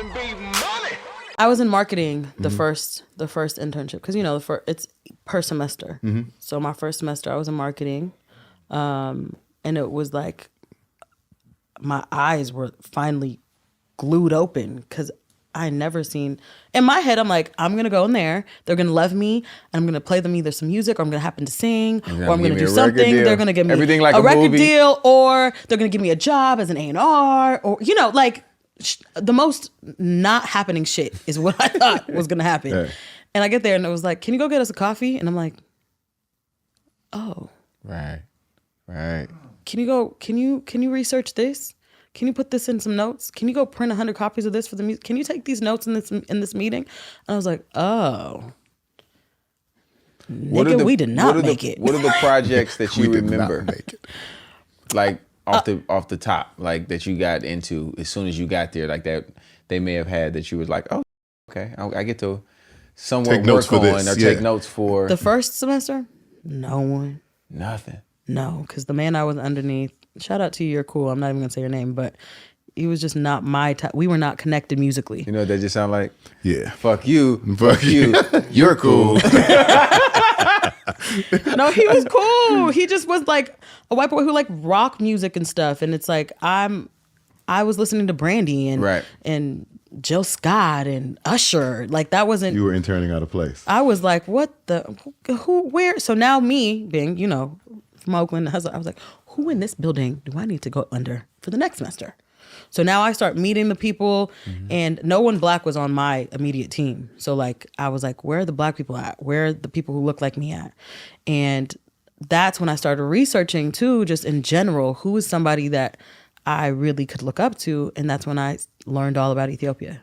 R&B Money. I was in marketing the first internship because it's per semester. So my first semester I was in marketing, and it was like my eyes were finally glued open because I never seen. In my head, I'm like, I'm gonna go in there. They're gonna love me, and I'm gonna play them either some music, or I'm gonna happen to sing, or I'm gonna do something. They're gonna give me everything like a record movie deal, or they're gonna give me a job as an A&R, or like. The most not happening shit is what I thought was gonna happen. Yeah. And I get there and it was like, can you go get us a coffee? And I'm like, oh. Right. Can you research this? Can you put this in some notes? Can you go print 100 copies of this for the music? Can you take these notes in this meeting? And I was like, oh. Nigga, we did not make it. What are the projects that you remember? Did not make it. Like off the top, like that you got into as soon as you got there, like that they may have had that you was like, oh, okay, I get to somewhat work on or take notes for. The first semester, no one. Nothing. No, because the man I was underneath, shout out to you, you're cool. I'm not even gonna say your name, but he was just not my type. We were not connected musically. You know what that just sound like? Yeah. Fuck you. You're cool. No, he was cool. He just was like a white boy who liked rock music and stuff. And it's like I was listening to Brandy and Jill Scott and Usher. Like that wasn't. You were interning out of place. I was like, what where? So now me being, from Oakland, I was like, who in this building do I need to go under for the next semester? So now I start meeting the people, and no one black was on my immediate team. So like I was like, where are the black people at? Where are the people who look like me at? And that's when I started researching too, just in general, who is somebody that I really could look up to. And that's when I learned all about Ethiopia.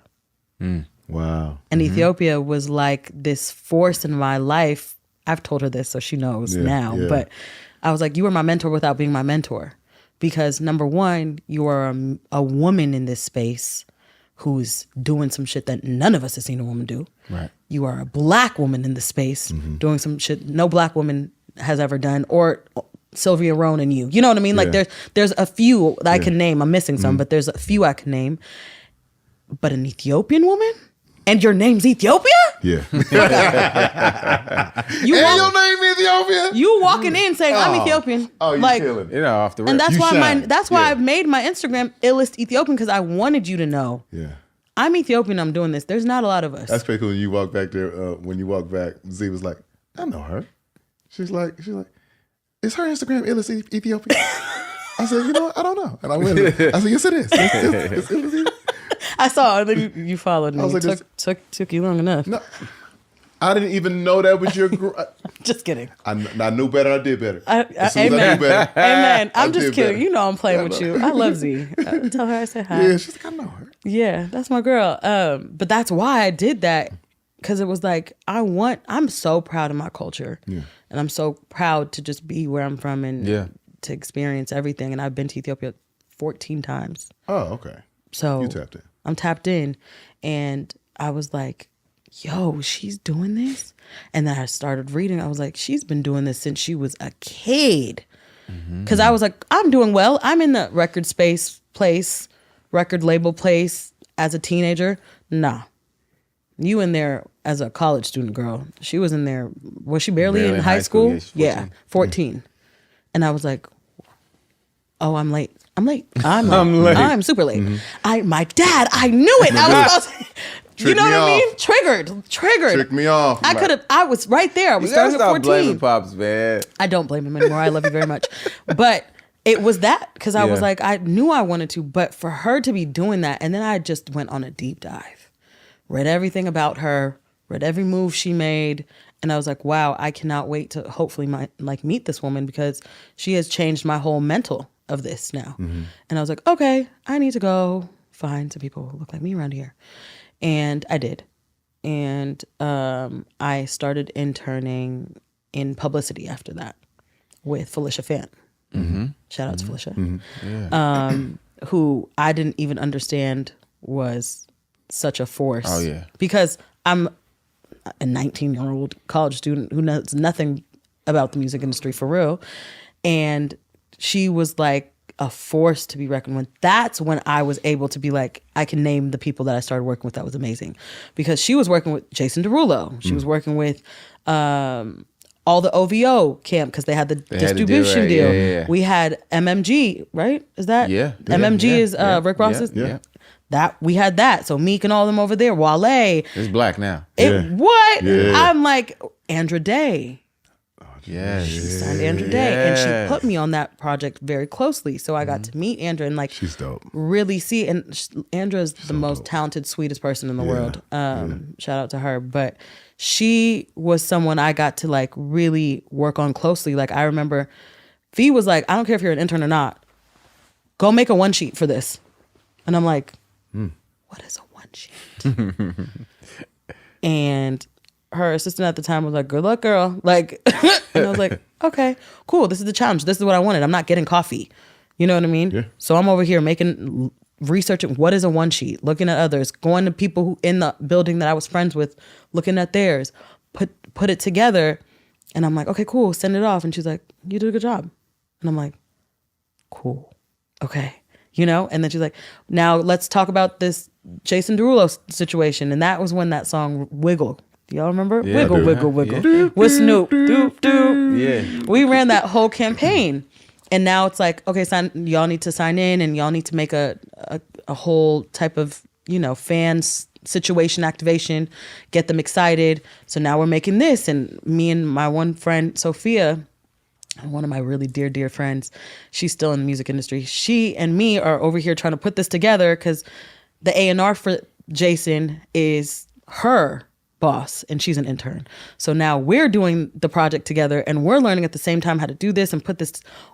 Wow. And Ethiopia was like this force in my life. I've told her this, so she knows now. Yeah. But I was like, you were my mentor without being my mentor. Because number one, you are a woman in this space who's doing some shit that none of us has seen a woman do. Right. You are a black woman in this space doing some shit no black woman has ever done, or Sylvia Rohn and you. You know what I mean? Like there's a few that I can name. I'm missing some, but there's a few I can name. But an Ethiopian woman? And your name's Ethiopia? Yeah. Your name Ethiopia? You walking in saying I'm Ethiopian. Oh, you killing it. Off the rip. And that's you why shine. that's why I made my Instagram illest Ethiopian, because I wanted you to know. Yeah. I'm Ethiopian, I'm doing this. There's not a lot of us. That's pretty cool. When you walk back there, when you walk back, Z was like, I know her. She's like, is her Instagram illest Ethiopian? I said, you know what? I don't know. And I went, I said, yes, it is. It's illest Ethiopian. I saw, and then you followed me. I was like, took you long enough. No, I didn't even know that was your group. Just kidding. I knew better. I did better. As soon as amen. I knew better. Amen. I'm I just did kidding. better. You know I'm playing with you. I love Z. Tell her I said hi. Yeah, she's like, I know her. Yeah, that's my girl. But that's why I did that, because it was like, I'm so proud of my culture. Yeah. And I'm so proud to just be where I'm from and to experience everything. And I've been to Ethiopia 14 times. Oh, okay. So you tapped in. I'm tapped in. And I was like, yo, she's doing this? And then I started reading. I was like, she's been doing this since she was a kid. Because I was like, I'm doing well. I'm in the record label place as a teenager. Nah. You in there as a college student, girl. She was in there. Was she barely in high school? Yeah, 14. And I was like, oh, I'm late. I'm late. I'm super late. My dad, I knew it. I was supposed to, you know what I mean? Triggered. Tricked me off. I was right there. I was starting at 14. Blaming Pops, man. I don't blame him anymore. I love you very much. But it was that, because I was like, I knew I wanted to, but for her to be doing that, and then I just went on a deep dive. Read everything about her, read every move she made, and I was like, wow, I cannot wait to hopefully meet this woman, because she has changed my whole mental of this now. And I was like, okay, I need to go find some people who look like me around here. And I did. And I started interning in publicity after that with Felicia Fant. Shout out to Felicia. Who I didn't even understand was such a force. Oh, yeah. Because I'm a 19-year-old college student who knows nothing about the music industry for real. And she was like a force to be reckoned with. That's when I was able to be like, I can name the people that I started working with. That was amazing. Because she was working with Jason Derulo. She was working with all the OVO camp because they had the distribution deal. Yeah. We had MMG, right? Is that? Yeah. MMG is Rick Ross's? Yeah. That we had that. So Meek and all them over there. Wale. It's black now. What? Yeah. I'm like, Andra Day. Yeah. She signed Andra Day. And she put me on that project very closely. So I got to meet Andra and like she's dope. Really see. And Andra's the most talented, sweetest person in the world. Shout out to her. But she was someone I got to like really work on closely. Like I remember Fee was like, I don't care if you're an intern or not. Go make a one sheet for this. And I'm like, what is a one sheet? And her assistant at the time was like, good luck, girl. Like, and I was like, okay, cool. This is the challenge. This is what I wanted. I'm not getting coffee. You know what I mean? Yeah. So I'm over here researching what is a one sheet, looking at others, going to people who in the building that I was friends with, looking at theirs, put it together. And I'm like, okay, cool. Send it off. And she's like, you did a good job. And I'm like, cool. Okay. You know, and then she's like, now let's talk about this Jason Derulo situation. And that was when that song Wiggle. Do y'all remember? Yeah, Wiggle, Wiggle, Wiggle. Yeah. With Snoop. Doop, doop. Yeah. We ran that whole campaign. And now it's like, okay, y'all need to sign in and y'all need to make a whole type of, you know, fans situation activation, get them excited. So now we're making this. And me and my one friend, Sophia, one of my really dear friends, she's still in the music industry. She and me are over here trying to put this together because the A&R for Jason is her boss and she's an intern. So now we're doing the project together and we're learning at the same time how to do this and put this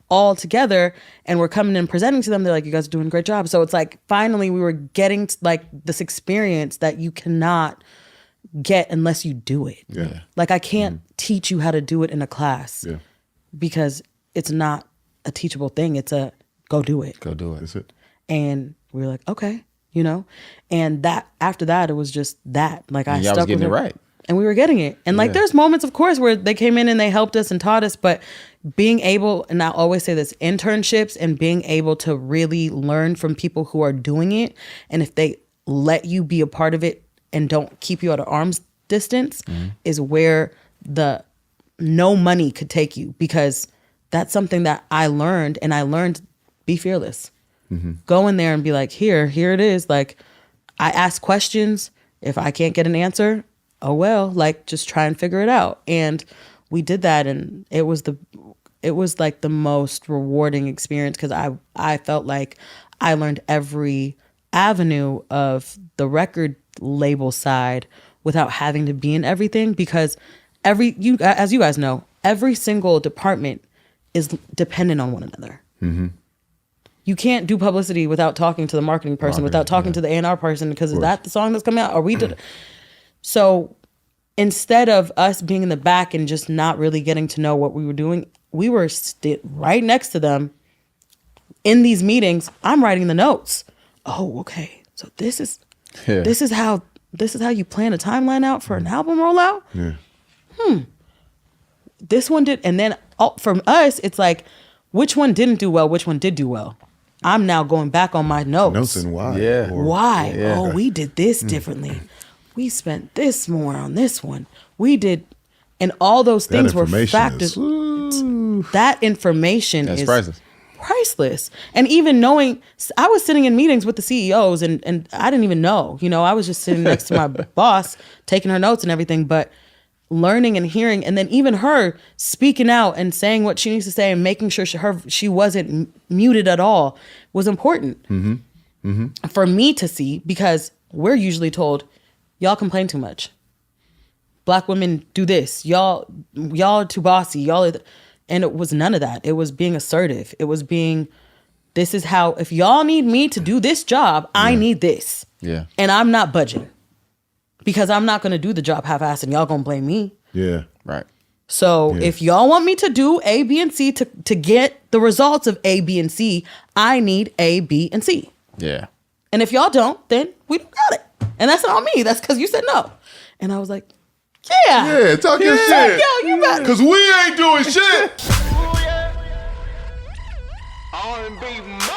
all together. And we're coming and presenting to them. They're like, you guys are doing a great job. So it's like, finally we were getting like this experience that you cannot get unless you do it. Yeah. Like I can't teach you how to do it in a class. Yeah. Because it's not a teachable thing. It's a go do it. Go do it. That's it. And we were like, okay, you know? And that after that, it was just that. Like I stuck with it. Right. And we were getting it. And like there's moments, of course, where they came in and they helped us and taught us, but being able, and I always say this, internships and being able to really learn from people who are doing it. And if they let you be a part of it and don't keep you at an arm's distance is where the no money could take you, because that's something that I learned, and I learned be fearless. Go in there and be like, here it is. Like I ask questions. If I can't get an answer, oh well, like just try and figure it out. And we did that, and it was like the most rewarding experience because I felt like I learned every avenue of the record label side without having to be in everything, because as you guys know, every single department is dependent on one another. You can't do publicity without talking to the marketing person, without talking to the A&R person, because is that the song that's coming out? Or we did. So instead of us being in the back and just not really getting to know what we were doing, we were right next to them in these meetings. I'm writing the notes. Oh, okay. So this is how you plan a timeline out for an album rollout. Yeah. This one did, and then from us, it's like, which one didn't do well? Which one did do well? I'm now going back on my notes. Notes and why? Yeah. Why? Yeah. Oh, we did this differently. We spent this more on this one. We did, and all those things were factors. That information is priceless. And even knowing, I was sitting in meetings with the CEOs, and I didn't even know. You know, I was just sitting next to my boss, taking her notes and everything, but learning and hearing, and then even her speaking out and saying what she needs to say and making sure she wasn't muted at all was important for me to see, because we're usually told, y'all complain too much. Black women do this. Y'all are too bossy. And it was none of that. It was being assertive. It was being, this is how, if y'all need me to do this job, I need this. Yeah. And I'm not budging. Because I'm not going to do the job half-assed and y'all going to blame me. Yeah. Right. So if y'all want me to do A, B, and C to get the results of A, B, and C, I need A, B, and C. Yeah. And if y'all don't, then we don't got it. And that's not on me. That's because you said no. And I was like, yeah, talk your shit. Yo, you better. Because we ain't doing shit. R&B Money.